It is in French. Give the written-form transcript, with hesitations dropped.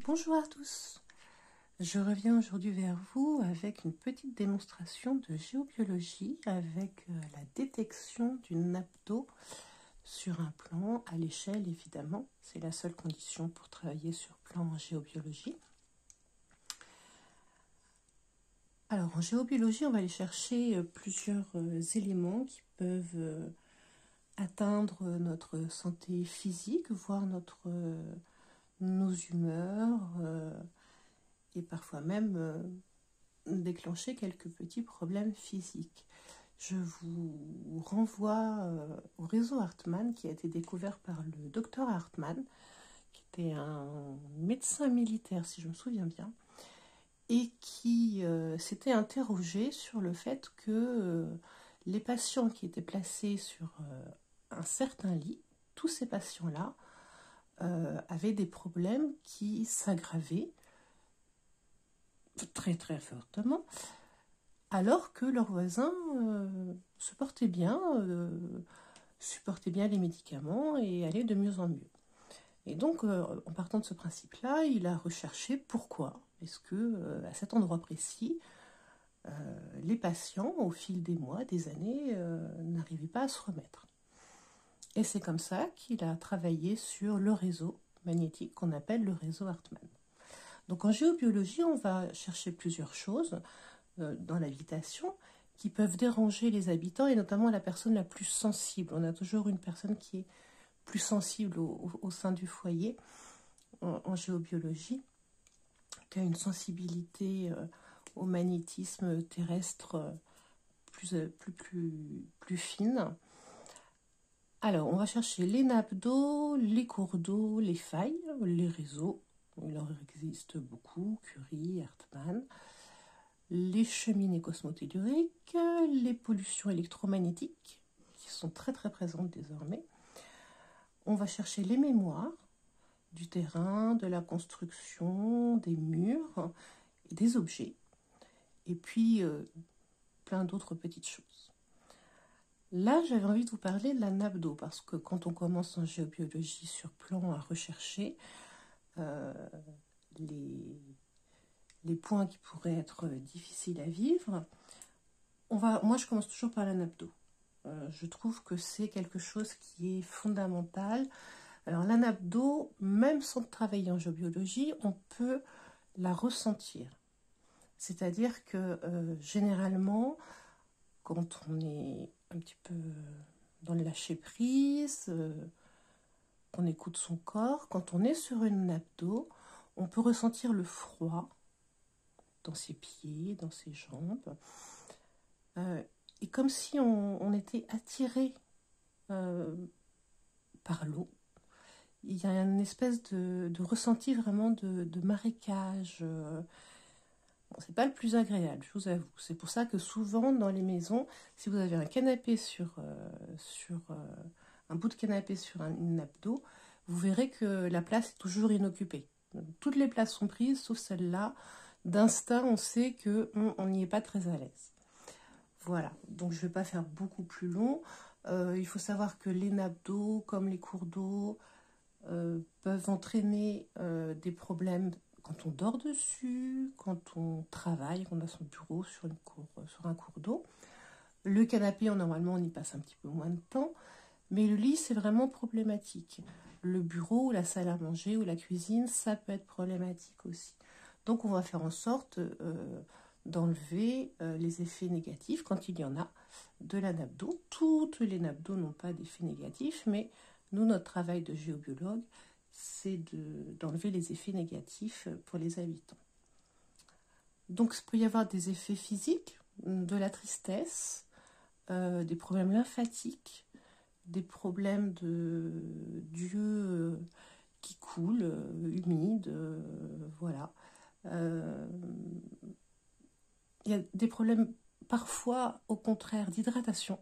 Bonjour à tous, je reviens aujourd'hui vers vous avec une petite démonstration de géobiologie avec la détection d'une nappe d'eau sur un plan à l'échelle évidemment, c'est la seule condition pour travailler sur plan en géobiologie. Alors en géobiologie on va aller chercher plusieurs éléments qui peuvent atteindre notre santé physique, voire nos humeurs et parfois même déclencher quelques petits problèmes physiques. Je vous renvoie au réseau Hartmann qui a été découvert par le docteur Hartmann, qui était un médecin militaire si je me souviens bien, et qui s'était interrogé sur le fait que les patients qui étaient placés sur un certain lit, tous ces patients-là avaient des problèmes qui s'aggravaient très très fortement, alors que leurs voisins se portaient bien, supportaient bien les médicaments et allaient de mieux en mieux. Et donc, en partant de ce principe-là, il a recherché pourquoi est-ce que, à cet endroit précis, les patients, au fil des mois, des années, n'arrivaient pas à se remettre. Et c'est comme ça qu'il a travaillé sur le réseau magnétique qu'on appelle le réseau Hartmann. Donc en géobiologie, on va chercher plusieurs choses dans l'habitation qui peuvent déranger les habitants et notamment la personne la plus sensible. On a toujours une personne qui est plus sensible au sein du foyer en géobiologie, qui a une sensibilité au magnétisme terrestre plus fine. Alors, on va chercher les nappes d'eau, les cours d'eau, les failles, les réseaux. Il en existe beaucoup, Curie, Hartmann, les cheminées cosmotelluriques, les pollutions électromagnétiques, qui sont très très présentes désormais. On va chercher les mémoires du terrain, de la construction, des murs et des objets. Et puis, plein d'autres petites choses. Là, j'avais envie de vous parler de la nappe d'eau, parce que quand on commence en géobiologie sur plan à rechercher, les points qui pourraient être difficiles à vivre, moi je commence toujours par la nappe d'eau. Je trouve que c'est quelque chose qui est fondamental. Alors la nappe d'eau, même sans travailler en géobiologie, on peut la ressentir. C'est-à-dire que généralement, quand on est un petit peu dans le lâcher-prise, qu'on écoute son corps, quand on est sur une nappe d'eau, on peut ressentir le froid dans ses pieds, dans ses jambes, et comme si on était attiré par l'eau. Il y a une espèce de ressenti vraiment de marécage. Bon, c'est pas le plus agréable, je vous avoue. C'est pour ça que souvent dans les maisons, si vous avez un canapé un bout de canapé sur une nappe d'eau, vous verrez que la place est toujours inoccupée. Toutes les places sont prises, sauf celle-là. D'instinct, on sait qu'on n'y est pas très à l'aise. Voilà, donc je ne vais pas faire beaucoup plus long. Il faut savoir que les nappes d'eau, comme les cours d'eau, peuvent entraîner des problèmes quand on dort dessus, quand on travaille, qu'on a son bureau sur un cours d'eau. Le canapé, normalement, on y passe un petit peu moins de temps, mais le lit, c'est vraiment problématique. Le bureau, la salle à manger ou la cuisine, ça peut être problématique aussi. Donc, on va faire en sorte d'enlever les effets négatifs, quand il y en a, de la nappe d'eau. Toutes les nappes d'eau n'ont pas d'effets négatifs, mais nous, notre travail de géobiologue, c'est d'enlever les effets négatifs pour les habitants. Donc, il peut y avoir des effets physiques, de la tristesse, des problèmes lymphatiques, des problèmes d'yeux qui coulent, humides, voilà. Il y a des problèmes parfois, au contraire, d'hydratation.